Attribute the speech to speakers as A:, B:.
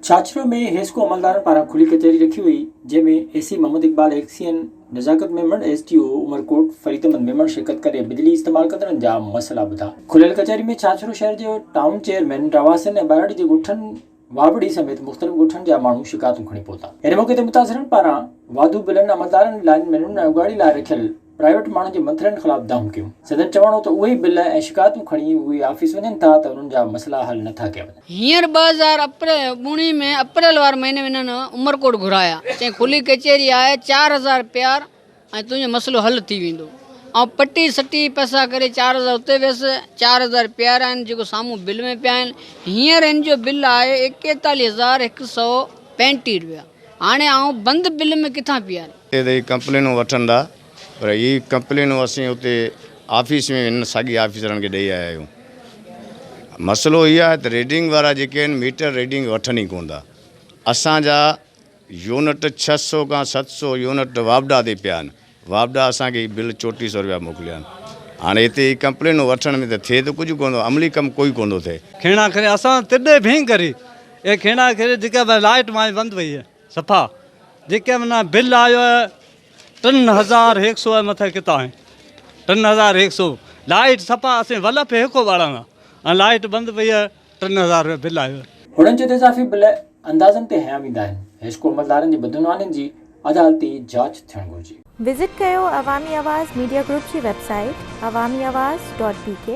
A: छाछरो में हेस्को अमलदार पारा खुली कचहरी रखी हुई जंहिंमें AC Mohammad Iqbal XEN Nazakat Memon STO Umarkot Farid Ahmed Memon शिरकत करे बिजली इस्तेमाल कंदड़नि जा मसला ॿुधा। खुलियल कचहरी में छाछरो शहर जो टाउन चेयरमैन रवासन ऐं ॿाराड़ी जे ॻोठनि वावड़ी समेत मुख़्तलिफ़ ॻोठनि जा माण्हू शिकायतूं खणी पहुता। इन मौक़े ते मुतासिरनि पारां वाधू बिलनि अमलदारनि लाइन मैनुनि ऐं उगाड़ी लाइ रखियल प्राइवेट माण्हुनि जे मंत्रियुनि ख़िलाफ़ दाऊं कयूं। सदन चवणो त उहे बिल ऐं शिकायतूं खणी उहे ऑफिस वञनि था त उन्हनि जा मसला हल नथा कया वञनि।
B: हींअर 2019 में अप्रैल वारे महीने में इन्हनि उमरकोट घुराया, चई खुली कचहरी आहे 4000 रुपया ऐं तुंहिंजो मसइलो हल थी वेंदो। ऐं पटी सटी पैसा करे 4000 उते वियसि, 4000 रुपया आहिनि जेको साम्हूं बिल में पिया आहिनि। हींअर हिन जो बिल आहे 41,135 रुपया। हाणे आउं बंदि बिल में किथां पिया
C: आहिनि कंप्लेनूं वठंदा, पर इहे कंप्लेनूं असीं उते ऑफिस में हिन साॻी ऑफिसरनि खे ॾेई आया आहियूं। मसइलो इहो आहे त रीडिंग वारा जेके आहिनि मीटर रीडिंग वठनि ई कोन था। असांजा यूनिट 600 खां 700 यूनिट वापडा ते पिया आहिनि। वापडा असांखे बिल 3400 रुपया मोकिलिया आहिनि। हाणे हिते कंप्लेनूं वठण में त थिए त कुझु कोन थो, अमली कमु कोई कोन थो थिए।
D: खेणा करे असां तिॾे भें करे ए खेणा करे जेका लाइट मां बंदि वई आहे सफ़ा, जेके माना बिल आयो आहे 3100 जे मथे किथां आहे 3100 लाइट सफ़ा असें वल पे हिकु ॿारंदा ऐं लाइट बंदि वई आहे 3000 रुपया बिल आयो।
A: हुननि चयो त इज़ाफ़ी बिल अंदाज़नि ते हया वेंदा आहिनि। हेस्को अमलदारनि जी बदगुमानियुनि जी अदालती जांच थियणु घुरिजे।
E: विज़िट कयो अवामी आवाज़ मीडिया ग्रुप जी वेबसाइट awamiawaz.bk